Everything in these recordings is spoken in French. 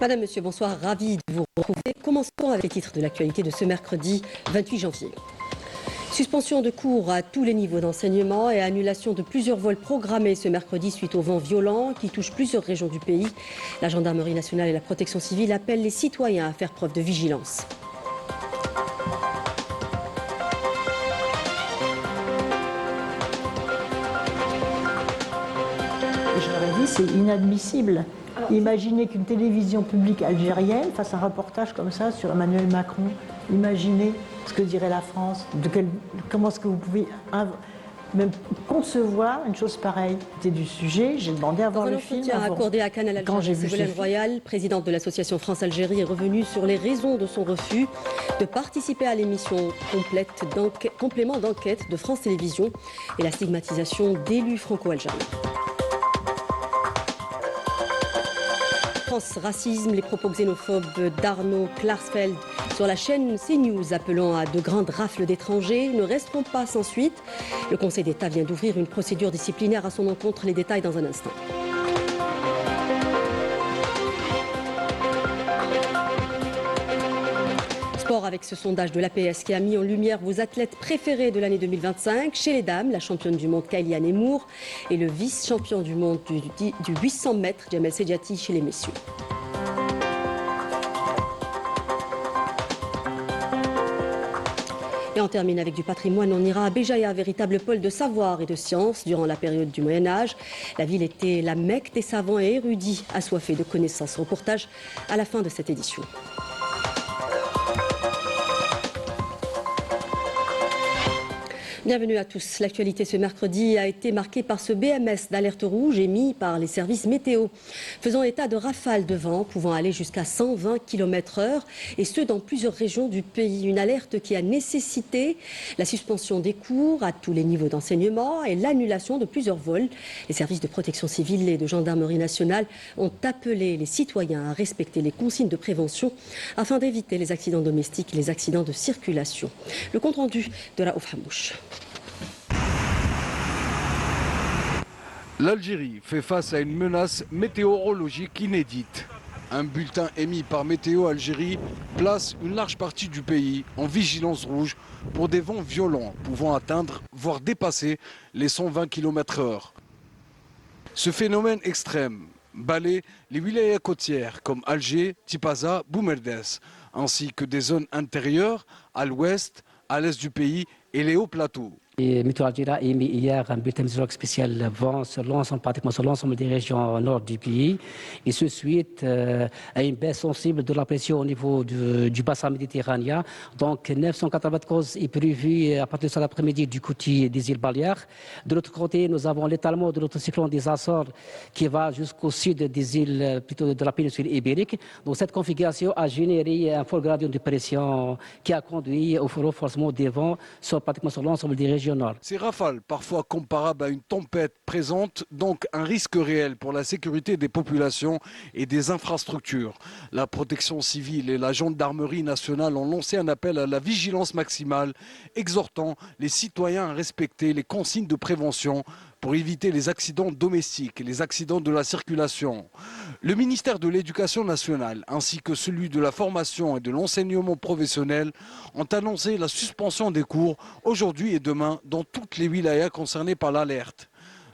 Madame, Monsieur, bonsoir, ravi de vous retrouver. Commençons avec les titres de l'actualité de ce mercredi 28 janvier. Suspension de cours à tous les niveaux d'enseignement et annulation de plusieurs vols programmés ce mercredi suite aux vents violents qui touchent plusieurs régions du pays. La gendarmerie nationale et la protection civile appellent les citoyens à faire preuve de vigilance. Je leur ai dit, c'est inadmissible. Imaginez qu'une télévision publique algérienne fasse un reportage comme ça sur Emmanuel Macron. Imaginez ce que dirait la France. Comment est-ce que vous pouvez même concevoir une chose pareille? C'était du sujet, j'ai demandé à voir le film. Dans un entretien accordé à Canal Algérie, Ségolène Royal, présidente de l'association France-Algérie, est revenue sur les raisons de son refus de participer à l'émission complément d'enquête de France Télévisions et la stigmatisation d'élus franco-algériens. France Racisme, les propos xénophobes d'Arnaud Klarsfeld sur la chaîne CNews appelant à de grandes rafles d'étrangers ne resteront pas sans suite. Le Conseil d'État vient d'ouvrir une procédure disciplinaire à son encontre. Les détails dans un instant. Sport avec ce sondage de l'APS qui a mis en lumière vos athlètes préférés de l'année 2025. Chez les dames, la championne du monde Kailiane Emmour et le vice-champion du monde du 800 mètres, Jamel Sedjati, chez les messieurs. Et on termine avec du patrimoine. On ira à Béjaïa, véritable pôle de savoir et de sciences durant la période du Moyen-Âge. La ville était la Mecque des savants et érudits assoiffés de connaissances. Reportage à la fin de cette édition. Bienvenue à tous. L'actualité ce mercredi a été marquée par ce BMS d'alerte rouge émis par les services météo, faisant état de rafales de vent pouvant aller jusqu'à 120 km/h, et ce dans plusieurs régions du pays. Une alerte qui a nécessité la suspension des cours à tous les niveaux d'enseignement et l'annulation de plusieurs vols. Les services de protection civile et de gendarmerie nationale ont appelé les citoyens à respecter les consignes de prévention afin d'éviter les accidents domestiques et les accidents de circulation. Le compte-rendu de Raouf Hamouche. L'Algérie fait face à une menace météorologique inédite. Un bulletin émis par Météo Algérie place une large partie du pays en vigilance rouge pour des vents violents pouvant atteindre, voire dépasser les 120 km/h. Ce phénomène extrême balaie les wilayas côtières comme Alger, Tipaza, Boumerdes, ainsi que des zones intérieures à l'ouest, à l'est du pays et les hauts plateaux. Météo Algérie a émis hier un bulletin météorologique spécial vent pratiquement sur l'ensemble des régions nord du pays, et ce suite à une baisse sensible de la pression au niveau du bassin méditerranéen. Donc 994 est prévu à partir de cet après-midi du côté des îles Baleares. De l'autre côté, nous avons l'étalement de notre cyclone des Açores qui va jusqu'au sud des îles, plutôt de la péninsule ibérique. Donc cette configuration a généré un fort gradient de pression qui a conduit au renforcement des vents pratiquement sur l'ensemble des régions. Ces rafales, parfois comparables à une tempête, présentent donc un risque réel pour la sécurité des populations et des infrastructures. La protection civile et la gendarmerie nationale ont lancé un appel à la vigilance maximale, exhortant les citoyens à respecter les consignes de prévention pour éviter les accidents domestiques et les accidents de la circulation. Le ministère de l'Éducation nationale ainsi que celui de la formation et de l'enseignement professionnel ont annoncé la suspension des cours aujourd'hui et demain dans toutes les wilayas concernées par l'alerte.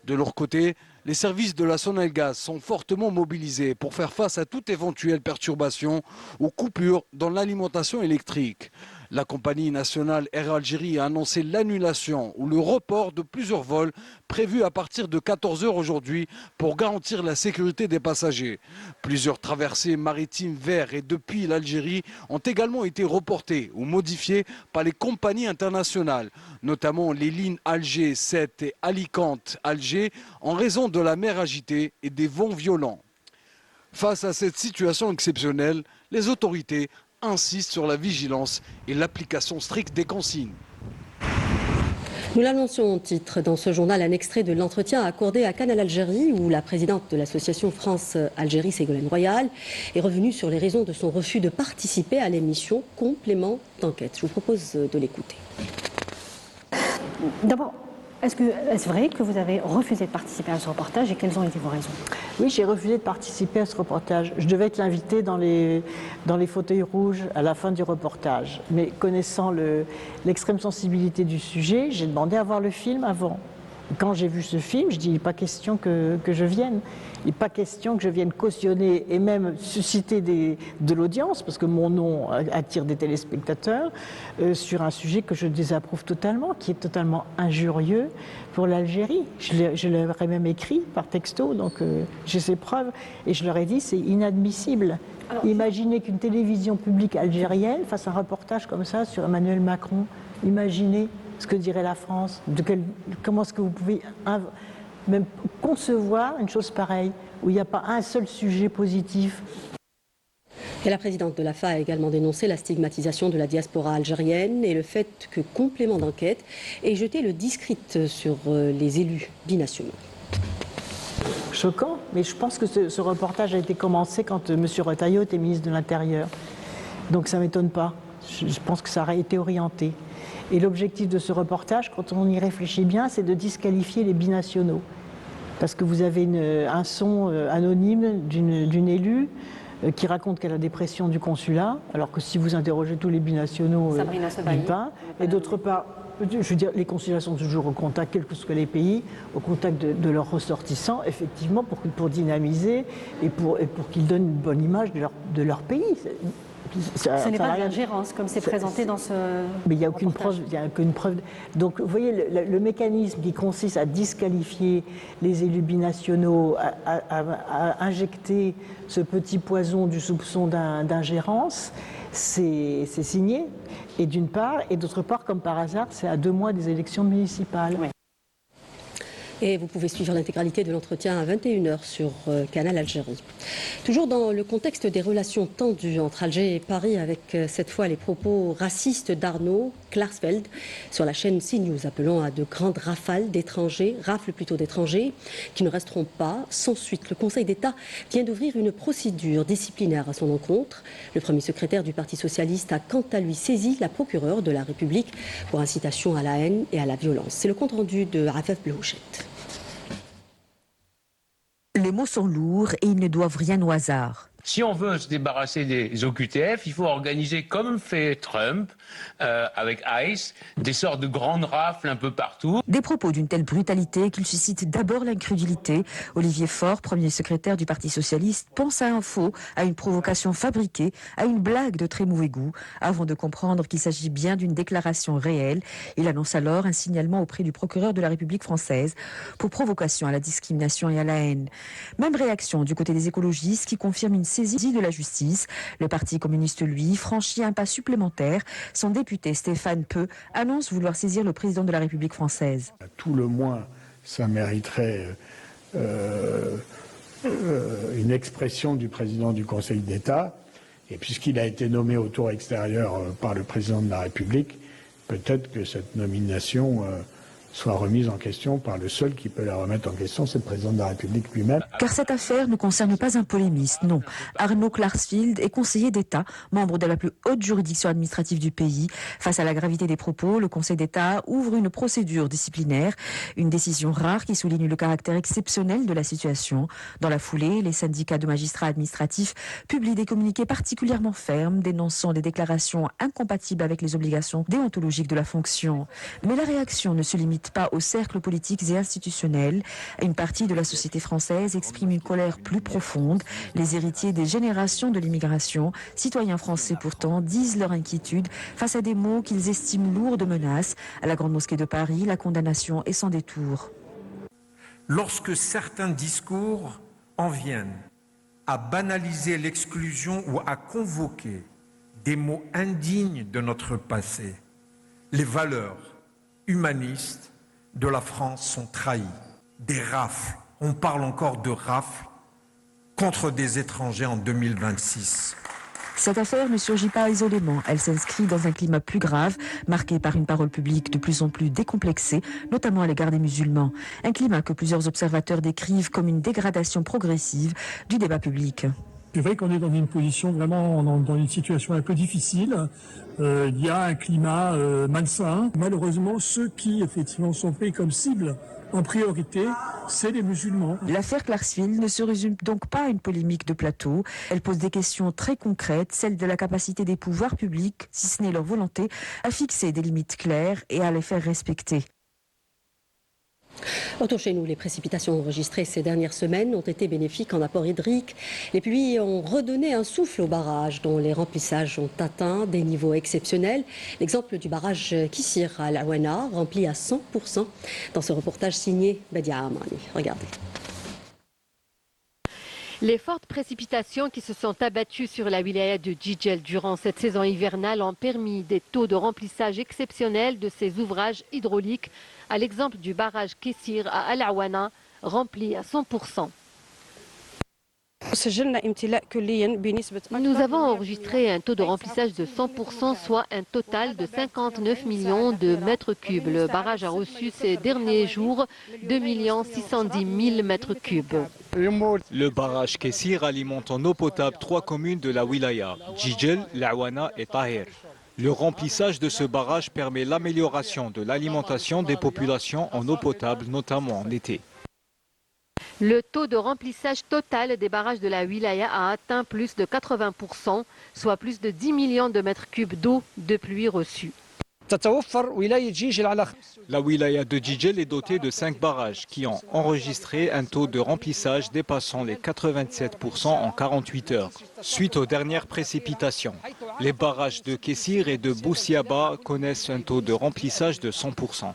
De leur côté, les services de la Sonelgaz sont fortement mobilisés pour faire face à toute éventuelle perturbation ou coupure dans l'alimentation électrique. La compagnie nationale Air Algérie a annoncé l'annulation ou le report de plusieurs vols prévus à partir de 14 h aujourd'hui pour garantir la sécurité des passagers. Plusieurs traversées maritimes vers et depuis l'Algérie ont également été reportées ou modifiées par les compagnies internationales, notamment les lignes Alger-7 et Alicante-Alger, en raison de la mer agitée et des vents violents. Face à cette situation exceptionnelle, les autorités insiste sur la vigilance et l'application stricte des consignes. Nous l'annoncions en titre dans ce journal, un extrait de l'entretien accordé à Canal Algérie où la présidente de l'association France-Algérie, Ségolène Royal, est revenue sur les raisons de son refus de participer à l'émission Complément d'enquête. Je vous propose de l'écouter. D'abord, Est-ce vrai que vous avez refusé de participer à ce reportage et quelles ont été vos raisons? Oui, j'ai refusé de participer à ce reportage. Je devais être l'invité dans les fauteuils rouges à la fin du reportage. Mais connaissant l'extrême sensibilité du sujet, j'ai demandé à voir le film avant. Quand j'ai vu ce film, je dis, il n'est pas question que je vienne. Il n'est pas question que je vienne cautionner et même susciter de l'audience, parce que mon nom attire des téléspectateurs, sur un sujet que je désapprouve totalement, qui est totalement injurieux pour l'Algérie. Je leur ai même écrit par texto, donc j'ai ces preuves, et je leur ai dit, c'est inadmissible. Alors, imaginez qu'une télévision publique algérienne fasse un reportage comme ça sur Emmanuel Macron. Imaginez ce que dirait la France. Comment est-ce que vous pouvez même concevoir une chose pareille, où il n'y a pas un seul sujet positif? Et la présidente de l'AFA a également dénoncé la stigmatisation de la diaspora algérienne et le fait que Complément d'enquête ait jeté le discrit sur les élus binationaux. Choquant, mais je pense que ce reportage a été commencé quand M. Retailleau était ministre de l'Intérieur. Donc ça ne m'étonne pas. Je pense que ça aurait été orienté. Et l'objectif de ce reportage, quand on y réfléchit bien, c'est de disqualifier les binationaux. Parce que vous avez un son anonyme d'une élue qui raconte qu'elle a des pressions du consulat, alors que si vous interrogez tous les binationaux, d'une part, et d'autre part, je veux dire, les consulats sont toujours au contact, quels que soient les pays, au contact de leurs ressortissants, effectivement, pour dynamiser et pour qu'ils donnent une bonne image de leur pays. Ce n'est pas de l'ingérence comme c'est présenté dans ce. Mais il n'y a aucune preuve. Donc vous voyez, le mécanisme qui consiste à disqualifier les élus binationaux, à injecter ce petit poison du soupçon d'ingérence, c'est signé. Et d'une part, et d'autre part, comme par hasard, c'est à 2 mois des élections municipales. Oui. Et vous pouvez suivre l'intégralité de l'entretien à 21h sur Canal Algérie. Toujours dans le contexte des relations tendues entre Alger et Paris, avec cette fois les propos racistes d'Arnaud Klarsfeld sur la chaîne CNews, appelant à de grandes rafles d'étrangers, qui ne resteront pas sans suite. Le Conseil d'État vient d'ouvrir une procédure disciplinaire à son encontre. Le premier secrétaire du Parti socialiste a quant à lui saisi la procureure de la République pour incitation à la haine et à la violence. C'est le compte-rendu de Rafef Blouchette. Les mots sont lourds et ils ne doivent rien au hasard. Si on veut se débarrasser des OQTF, il faut organiser, comme fait Trump avec ICE, des sortes de grandes rafles un peu partout. Des propos d'une telle brutalité qu'ils suscitent d'abord l'incrédulité. Olivier Faure, premier secrétaire du Parti socialiste, pense à un faux, à une provocation fabriquée, à une blague de très mauvais goût. Avant de comprendre qu'il s'agit bien d'une déclaration réelle, il annonce alors un signalement auprès du procureur de la République française pour provocation à la discrimination et à la haine. Même réaction du côté des écologistes qui confirment une saisie de la justice. Le Parti communiste, lui, franchit un pas supplémentaire. Son député Stéphane Peu annonce vouloir saisir le président de la République française. À tout le moins, ça mériterait une expression du président du Conseil d'État. Et puisqu'il a été nommé au tour extérieur par le président de la République, peut-être que cette nomination soit remise en question par le seul qui peut la remettre en question, c'est le président de la République lui-même. Car cette affaire ne concerne pas un polémiste, non. Arnaud Klarsfeld est conseiller d'État, membre de la plus haute juridiction administrative du pays. Face à la gravité des propos, le Conseil d'État ouvre une procédure disciplinaire, une décision rare qui souligne le caractère exceptionnel de la situation. Dans la foulée, les syndicats de magistrats administratifs publient des communiqués particulièrement fermes, dénonçant des déclarations incompatibles avec les obligations déontologiques de la fonction. Mais la réaction ne se limite pas aux cercles politiques et institutionnels. Une partie de la société française exprime une colère plus profonde. Les héritiers des générations de l'immigration, citoyens français pourtant, disent leur inquiétude face à des mots qu'ils estiment lourds de menaces. À la Grande Mosquée de Paris, la condamnation est sans détour. Lorsque certains discours en viennent à banaliser l'exclusion ou à convoquer des mots indignes de notre passé, les valeurs humanistes de la France sont trahies. Des rafles, on parle encore de rafles contre des étrangers en 2026. Cette affaire ne surgit pas isolément. Elle s'inscrit dans un climat plus grave, marqué par une parole publique de plus en plus décomplexée, notamment à l'égard des musulmans. Un climat que plusieurs observateurs décrivent comme une dégradation progressive du débat public. C'est vrai qu'on est dans une position vraiment, dans une situation un peu difficile. Il y a un climat malsain. Malheureusement, ceux qui effectivement sont pris comme cible en priorité, c'est les musulmans. L'affaire Clarksville ne se résume donc pas à une polémique de plateau. Elle pose des questions très concrètes, celles de la capacité des pouvoirs publics, si ce n'est leur volonté, à fixer des limites claires et à les faire respecter. Autour chez nous, les précipitations enregistrées ces dernières semaines ont été bénéfiques en apport hydrique. Les pluies ont redonné un souffle aux barrages dont les remplissages ont atteint des niveaux exceptionnels. L'exemple du barrage Kissir à Laouana, rempli à 100%. Dans ce reportage signé Badia Amani. Regardez. Les fortes précipitations qui se sont abattues sur la wilaya de Djidjel durant cette saison hivernale ont permis des taux de remplissage exceptionnels de ces ouvrages hydrauliques, à l'exemple du barrage Kissir à Al-Awana, rempli à 100%. Nous avons enregistré un taux de remplissage de 100%, soit un total de 59 millions de mètres cubes. Le barrage a reçu ces derniers jours 2 610 000 mètres cubes. Le barrage Kessir alimente en eau potable 3 communes de la wilaya, Djidjel, Laouana et Tahir. Le remplissage de ce barrage permet l'amélioration de l'alimentation des populations en eau potable, notamment en été. Le taux de remplissage total des barrages de la wilaya a atteint plus de 80%, soit plus de 10 millions de mètres cubes d'eau de pluie reçue. La wilaya de Djidjel est dotée de 5 barrages qui ont enregistré un taux de remplissage dépassant les 87% en 48 heures. Suite aux dernières précipitations, les barrages de Kessir et de Boussiaba connaissent un taux de remplissage de 100%.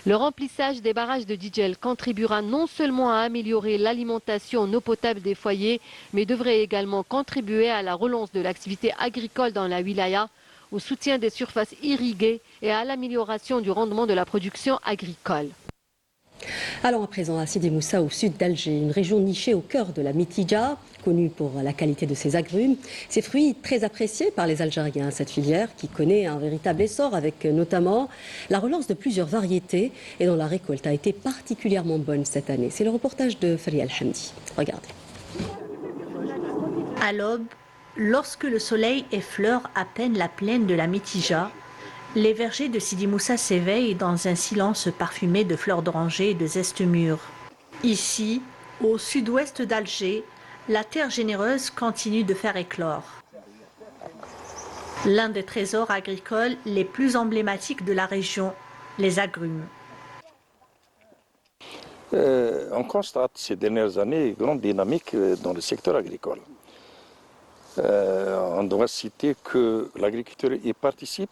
Le remplissage des barrages de Djidjel contribuera non seulement à améliorer l'alimentation en eau potable des foyers, mais devrait également contribuer à la relance de l'activité agricole dans la wilaya, au soutien des surfaces irriguées et à l'amélioration du rendement de la production agricole. Allons à présent à Sidi Moussa, au sud d'Alger, une région nichée au cœur de la Mitidja, connue pour la qualité de ses agrumes. Ces fruits très appréciés par les Algériens, cette filière qui connaît un véritable essor avec notamment la relance de plusieurs variétés et dont la récolte a été particulièrement bonne cette année. C'est le reportage de Fari Al-Hamdi. Regardez. À l'aube, lorsque le soleil effleure à peine la plaine de la Mitidja, les vergers de Sidi Moussa s'éveillent dans un silence parfumé de fleurs d'oranger et de zestes mûres. Ici, au sud-ouest d'Alger, la terre généreuse continue de faire éclore. L'un des trésors agricoles les plus emblématiques de la région, les agrumes. On constate ces dernières années une grande dynamique dans le secteur agricole. On doit citer que l'agriculture y participe.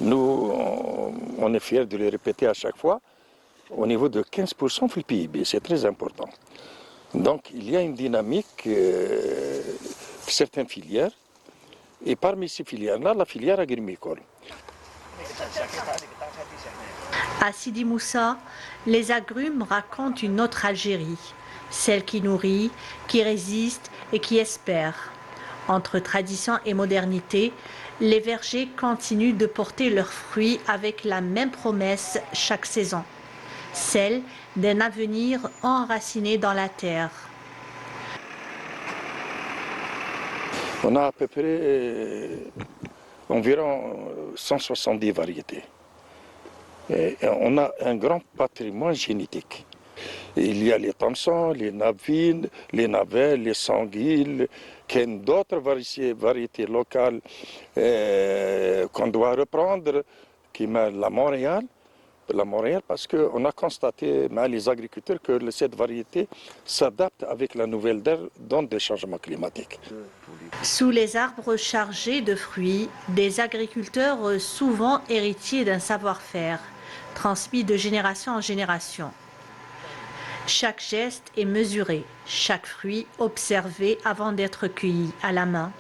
Nous, on est fiers de le répéter à chaque fois, au niveau de 15% du PIB, c'est très important. Donc il y a une dynamique de certaines filières, et parmi ces filières-là, la filière agricole. À Sidi Moussa, les agrumes racontent une autre Algérie, celle qui nourrit, qui résiste et qui espère. Entre tradition et modernité, les vergers continuent de porter leurs fruits avec la même promesse chaque saison, celle d'un avenir enraciné dans la terre. On a à peu près environ 170 variétés. Et on a un grand patrimoine génétique. Il y a les Thompson, les Navines, les Navelles, les Sanguilles, d'autres variétés locales qu'on doit reprendre, qui met la Montréal parce qu'on a constaté, les agriculteurs, que cette variété s'adapte avec la nouvelle donne des changements climatiques. Sous les arbres chargés de fruits, des agriculteurs souvent héritiers d'un savoir-faire, transmis de génération en génération. Chaque geste est mesuré, chaque fruit observé avant d'être cueilli à la main,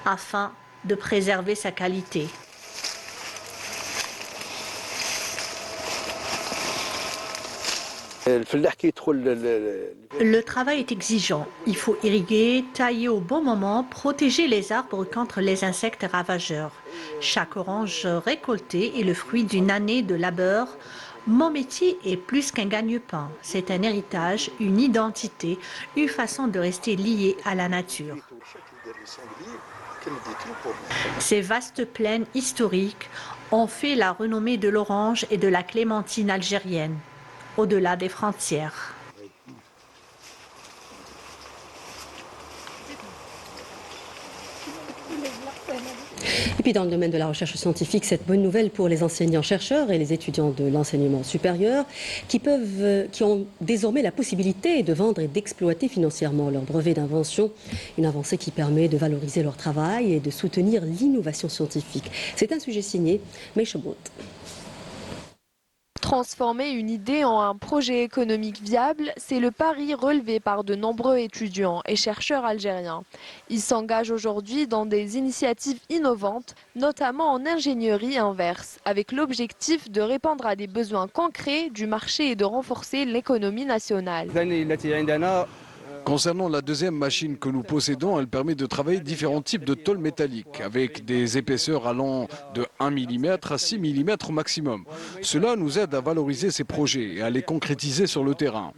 afin de préserver sa qualité. Le travail est exigeant. Il faut irriguer, tailler au bon moment, protéger les arbres contre les insectes ravageurs. Chaque orange récoltée est le fruit d'une année de labeur. Mon métier est plus qu'un gagne-pain. C'est un héritage, une identité, une façon de rester lié à la nature. Ces vastes plaines historiques ont fait la renommée de l'orange et de la clémentine algérienne, au-delà des frontières. Et puis dans le domaine de la recherche scientifique, cette bonne nouvelle pour les enseignants-chercheurs et les étudiants de l'enseignement supérieur qui ont désormais la possibilité de vendre et d'exploiter financièrement leur brevet d'invention. Une avancée qui permet de valoriser leur travail et de soutenir l'innovation scientifique. C'est un sujet signé Meisha Bout. Transformer une idée en un projet économique viable, c'est le pari relevé par de nombreux étudiants et chercheurs algériens. Ils s'engagent aujourd'hui dans des initiatives innovantes, notamment en ingénierie inverse, avec l'objectif de répondre à des besoins concrets du marché et de renforcer l'économie nationale. Concernant la deuxième machine que nous possédons, elle permet de travailler différents types de tôles métalliques avec des épaisseurs allant de 1 mm à 6 mm au maximum. Cela nous aide à valoriser ces projets et à les concrétiser sur le terrain.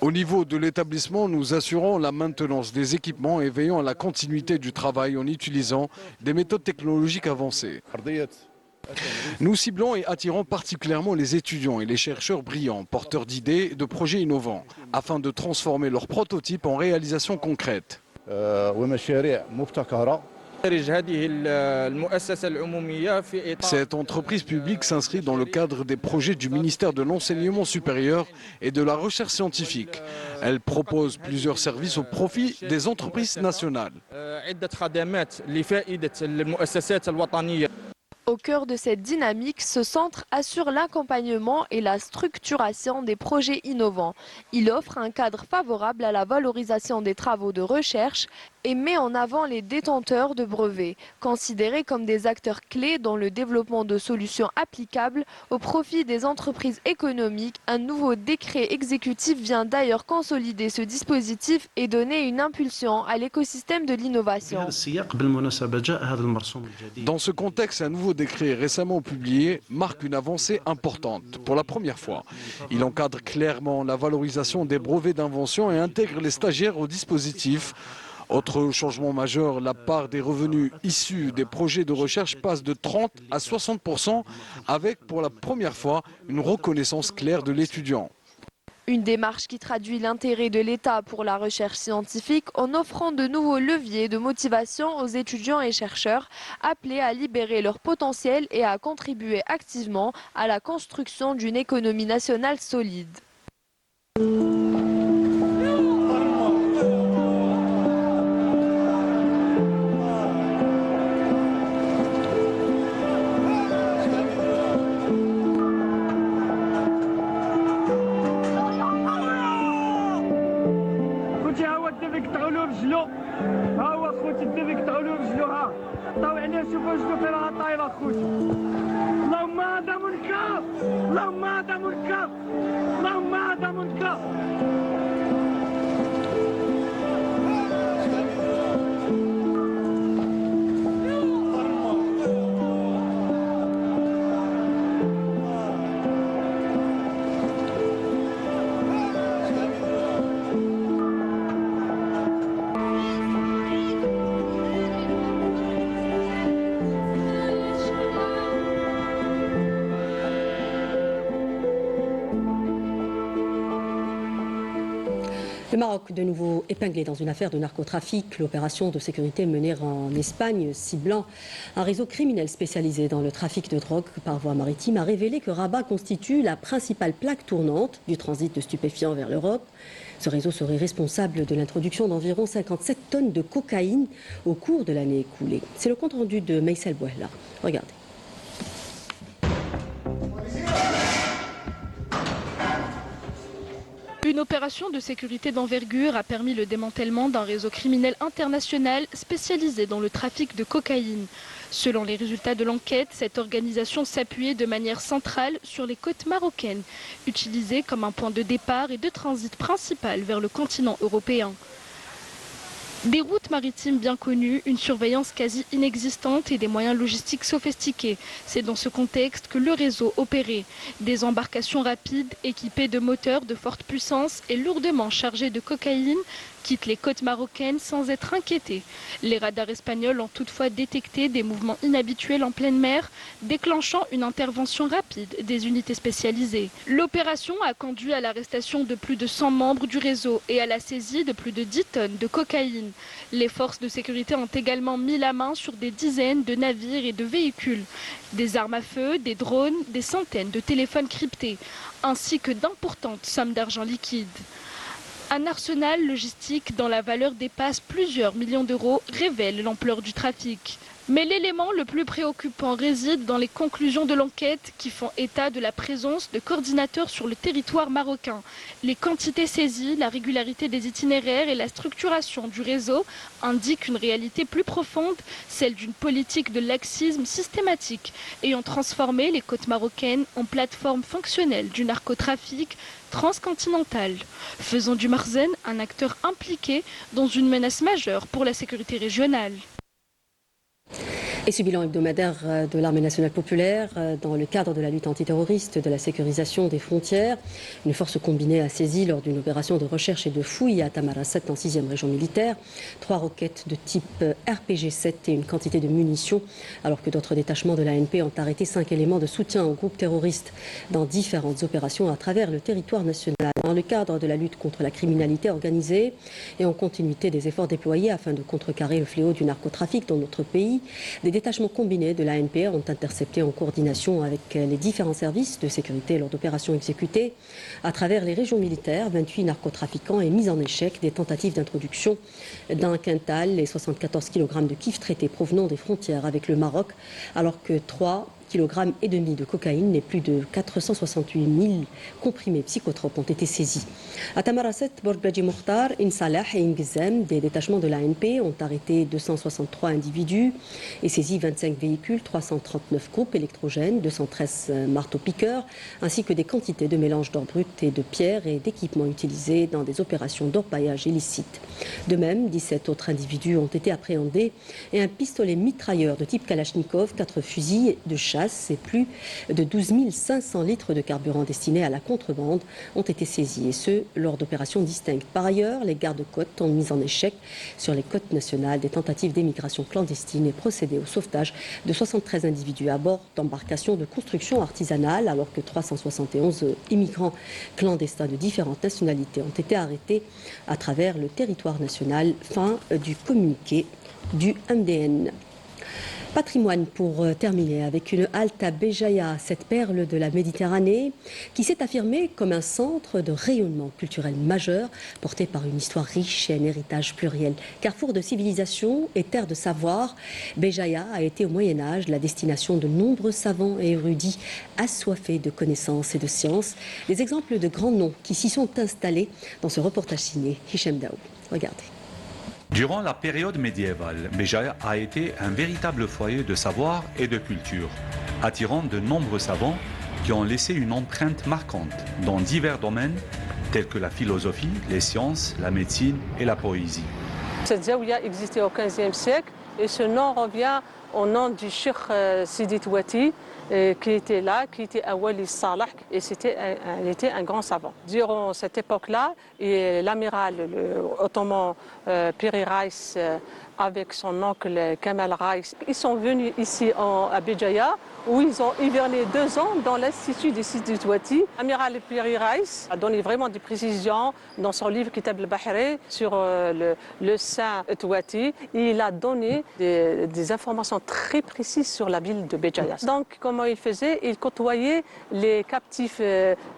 Au niveau de l'établissement, nous assurons la maintenance des équipements et veillons à la continuité du travail en utilisant des méthodes technologiques avancées. Nous ciblons et attirons particulièrement les étudiants et les chercheurs brillants, porteurs d'idées et de projets innovants, afin de transformer leurs prototypes en réalisations concrètes. Cette entreprise publique s'inscrit dans le cadre des projets du ministère de l'Enseignement supérieur et de la Recherche scientifique. Elle propose plusieurs services au profit des entreprises nationales. Au cœur de cette dynamique, ce centre assure l'accompagnement et la structuration des projets innovants. Il offre un cadre favorable à la valorisation des travaux de recherche et met en avant les détenteurs de brevets, considérés comme des acteurs clés dans le développement de solutions applicables au profit des entreprises économiques. Un nouveau décret exécutif vient d'ailleurs consolider ce dispositif et donner une impulsion à l'écosystème de l'innovation. Dans ce contexte, un nouveau décret récemment publié marque une avancée importante. Pour la première fois, il encadre clairement la valorisation des brevets d'invention et intègre les stagiaires au dispositif. Autre changement majeur, la part des revenus issus des projets de recherche passe de 30 à 60% avec pour la première fois une reconnaissance claire de l'étudiant. Une démarche qui traduit l'intérêt de l'État pour la recherche scientifique en offrant de nouveaux leviers de motivation aux étudiants et chercheurs appelés à libérer leur potentiel et à contribuer activement à la construction d'une économie nationale solide. Le Maroc, de nouveau épinglé dans une affaire de narcotrafic. L'opération de sécurité menée en Espagne, ciblant un réseau criminel spécialisé dans le trafic de drogue par voie maritime, a révélé que Rabat constitue la principale plaque tournante du transit de stupéfiants vers l'Europe. Ce réseau serait responsable de l'introduction d'environ 57 tonnes de cocaïne au cours de l'année écoulée. C'est le compte-rendu de Meissel Bouhla. Regardez. Une opération de sécurité d'envergure a permis le démantèlement d'un réseau criminel international spécialisé dans le trafic de cocaïne. Selon les résultats de l'enquête, cette organisation s'appuyait de manière centrale sur les côtes marocaines, utilisées comme un point de départ et de transit principal vers le continent européen. Des routes maritimes bien connues, une surveillance quasi inexistante et des moyens logistiques sophistiqués. C'est dans ce contexte que le réseau opérait. Des embarcations rapides, équipées de moteurs de forte puissance et lourdement chargées de cocaïne, quittent les côtes marocaines sans être inquiétés. Les radars espagnols ont toutefois détecté des mouvements inhabituels en pleine mer, déclenchant une intervention rapide des unités spécialisées. L'opération a conduit à l'arrestation de plus de 100 membres du réseau et à la saisie de plus de 10 tonnes de cocaïne. Les forces de sécurité ont également mis la main sur des dizaines de navires et de véhicules, des armes à feu, des drones, des centaines de téléphones cryptés, ainsi que d'importantes sommes d'argent liquide. Un arsenal logistique dont la valeur dépasse plusieurs millions d'euros révèle l'ampleur du trafic. Mais l'élément le plus préoccupant réside dans les conclusions de l'enquête qui font état de la présence de coordinateurs sur le territoire marocain. Les quantités saisies, la régularité des itinéraires et la structuration du réseau indiquent une réalité plus profonde, celle d'une politique de laxisme systématique ayant transformé les côtes marocaines en plateforme fonctionnelle du narcotrafic transcontinental, faisant du Marzen un acteur impliqué dans une menace majeure pour la sécurité régionale. Et ce bilan hebdomadaire de l'Armée nationale populaire dans le cadre de la lutte antiterroriste, de la sécurisation des frontières. Une force combinée a saisi lors d'une opération de recherche et de fouille à Tamarasset en 6e région militaire 3 roquettes de type RPG-7 et une quantité de munitions, alors que d'autres détachements de l'ANP ont arrêté 5 éléments de soutien aux groupes terroristes dans différentes opérations à travers le territoire national. Dans le cadre de la lutte contre la criminalité organisée et en continuité des efforts déployés afin de contrecarrer le fléau du narcotrafic dans notre pays, des détachements combinés de l'ANP ont intercepté en coordination avec les différents services de sécurité lors d'opérations exécutées à travers les régions militaires 28 narcotrafiquants et mis en échec des tentatives d'introduction d'un quintal et 74 kg de kif traités provenant des frontières avec le Maroc, alors que 3,5 kg de cocaïne et plus de 468 000 comprimés psychotropes ont été saisis. À Tamarasset, Borbaji Mokhtar, Insalah et Ingizem, des détachements de l'ANP ont arrêté 263 individus et saisi 25 véhicules, 339 groupes électrogènes, 213 marteaux-piqueurs, ainsi que des quantités de mélanges d'or brut et de pierres et d'équipements utilisés dans des opérations d'orpaillage illicite. De même, 17 autres individus ont été appréhendés et un pistolet mitrailleur de type Kalachnikov, 4 fusils de chasse et plus de 12 500 litres de carburant destinés à la contrebande ont été saisis, et ce, lors d'opérations distinctes. Par ailleurs, les gardes-côtes ont mis en échec sur les côtes nationales des tentatives d'émigration clandestine et procédé au sauvetage de 73 individus à bord d'embarcations de construction artisanale, alors que 371 immigrants clandestins de différentes nationalités ont été arrêtés à travers le territoire national. Fin du communiqué du MDN. Patrimoine pour terminer avec une halte à Béjaïa, cette perle de la Méditerranée qui s'est affirmée comme un centre de rayonnement culturel majeur porté par une histoire riche et un héritage pluriel. Carrefour de civilisation et terre de savoir, Béjaïa a été au Moyen-Âge la destination de nombreux savants et érudits assoiffés de connaissances et de sciences. Des exemples de grands noms qui s'y sont installés dans ce reportage signé Hichem Daoud. Regardez. Durant la période médiévale, Béjaïa a été un véritable foyer de savoir et de culture, attirant de nombreux savants qui ont laissé une empreinte marquante dans divers domaines tels que la philosophie, les sciences, la médecine et la poésie. Cette zaouia existait au XVe siècle et ce nom revient au nom du Cheikh Sidi Touati qui était là, qui était à Wali Salah, et il était un grand savant. Durant cette époque-là, l'amiral ottoman Piri Reis avec son oncle Kamal Reis, ils sont venus ici à Béjaïa où ils ont hiverné 2 ans dans l'institut des Sidi Touati. L'amiral Piri Reis a donné vraiment des précisions dans son livre Kitab al-Bahri sur le saint Touati. Il a donné des informations très précises sur la ville de Béjaïa. Donc comment il faisait? Il côtoyait les captifs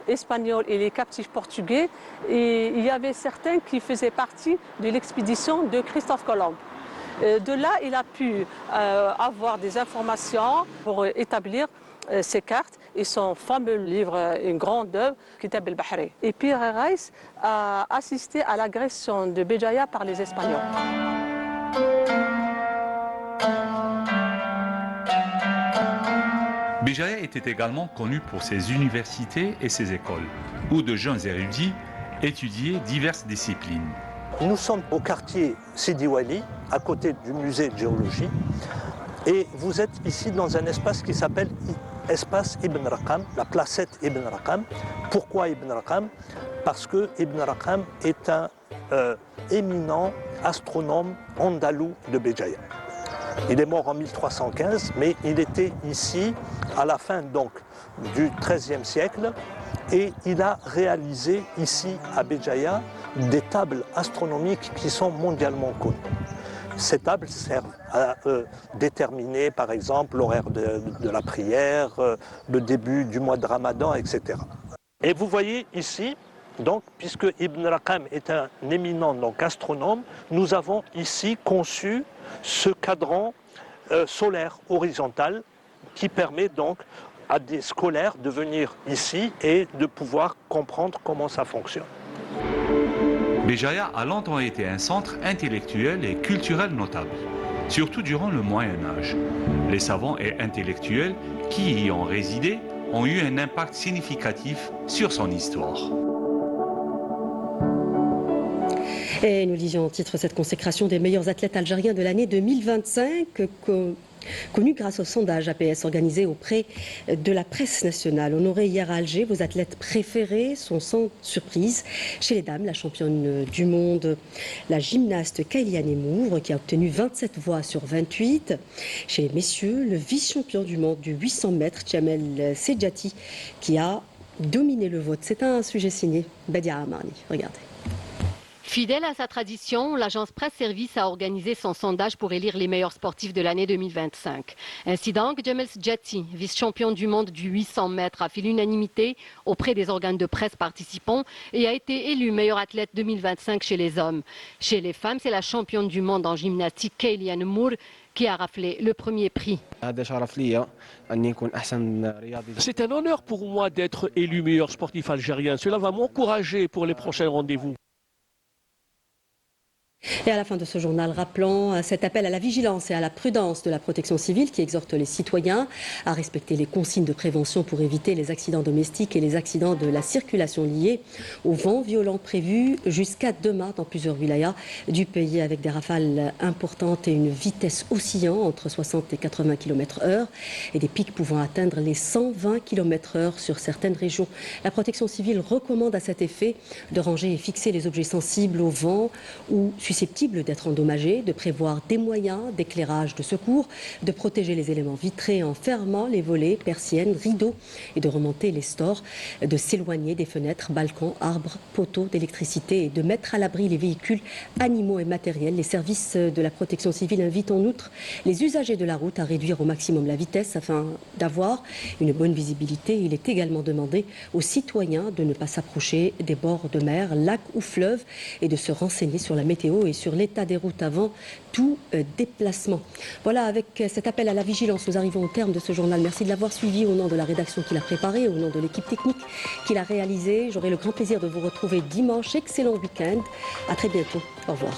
espagnols et les captifs portugais, et il y avait certains qui faisaient partie de l'expédition de Christophe Colomb. De là, il a pu avoir des informations pour établir ses cartes et son fameux livre, une grande œuvre, Kitab al-Bahri. Et Piri Reis a assisté à l'agression de Béjaïa par les Espagnols. Béjaïa était également connu pour ses universités et ses écoles, où de jeunes érudits étudiaient diverses disciplines. Nous sommes au quartier Sidi Wali, à côté du musée de géologie, et vous êtes ici dans un espace qui s'appelle Espace Ibn Raqam, la placette Ibn Raqam. Pourquoi Ibn Raqam? parce que Ibn Raqam est un éminent astronome andalou de Béjaïa. Il est mort en 1315, mais il était ici à la fin donc du XIIIe siècle et il a réalisé ici à Béjaïa des tables astronomiques qui sont mondialement connues. Ces tables servent à déterminer par exemple l'horaire de la prière, le début du mois de Ramadan, etc. Et vous voyez ici, donc, puisque Ibn Raqam est un éminent donc, astronome, nous avons ici conçu ce cadran solaire horizontal qui permet donc à des scolaires de venir ici et de pouvoir comprendre comment ça fonctionne. Béjaïa a longtemps été un centre intellectuel et culturel notable, surtout durant le Moyen Âge. Les savants et intellectuels qui y ont résidé ont eu un impact significatif sur son histoire. Et nous disions en titre cette consécration des meilleurs athlètes algériens de l'année 2025, connue grâce au sondage APS organisé auprès de la presse nationale. Honoré hier à Alger, vos athlètes préférés sont sans surprise. Chez les dames, la championne du monde, la gymnaste Kailiane Mouvre, qui a obtenu 27 voix sur 28. Chez les messieurs, le vice-champion du monde du 800 mètres, Jamel Sedjati, qui a dominé le vote. C'est un sujet signé Badia Amarni. Regardez. Fidèle à sa tradition, l'agence Presse Service a organisé son sondage pour élire les meilleurs sportifs de l'année 2025. Ainsi donc, Jamel Sedjati, vice-champion du monde du 800 mètres, a fait l'unanimité auprès des organes de presse participants et a été élu meilleur athlète 2025 chez les hommes. Chez les femmes, c'est la championne du monde en gymnastique Kailiane Mouvre qui a raflé le premier prix. C'est un honneur pour moi d'être élu meilleur sportif algérien. Cela va m'encourager pour les prochains rendez-vous. Et à la fin de ce journal, rappelons cet appel à la vigilance et à la prudence de la protection civile qui exhorte les citoyens à respecter les consignes de prévention pour éviter les accidents domestiques et les accidents de la circulation liés au vent violent prévu jusqu'à demain dans plusieurs wilayas du pays avec des rafales importantes et une vitesse oscillant entre 60 et 80 km/h et des pics pouvant atteindre les 120 km/h sur certaines régions. La protection civile recommande à cet effet de ranger et fixer les objets sensibles au vent ou susceptibles d'être endommagés, de prévoir des moyens d'éclairage de secours, de protéger les éléments vitrés en fermant les volets, persiennes, rideaux et de remonter les stores, de s'éloigner des fenêtres, balcons, arbres, poteaux d'électricité et de mettre à l'abri les véhicules, animaux et matériels. Les services de la protection civile invitent en outre les usagers de la route à réduire au maximum la vitesse afin d'avoir une bonne visibilité. Il est également demandé aux citoyens de ne pas s'approcher des bords de mer, lacs ou fleuves et de se renseigner sur la météo et sur l'état des routes avant tout déplacement. Voilà, avec cet appel à la vigilance, nous arrivons au terme de ce journal. Merci de l'avoir suivi au nom de la rédaction qui l'a préparé, au nom de l'équipe technique qui l'a réalisé. J'aurai le grand plaisir de vous retrouver dimanche. Excellent week-end. À très bientôt. Au revoir.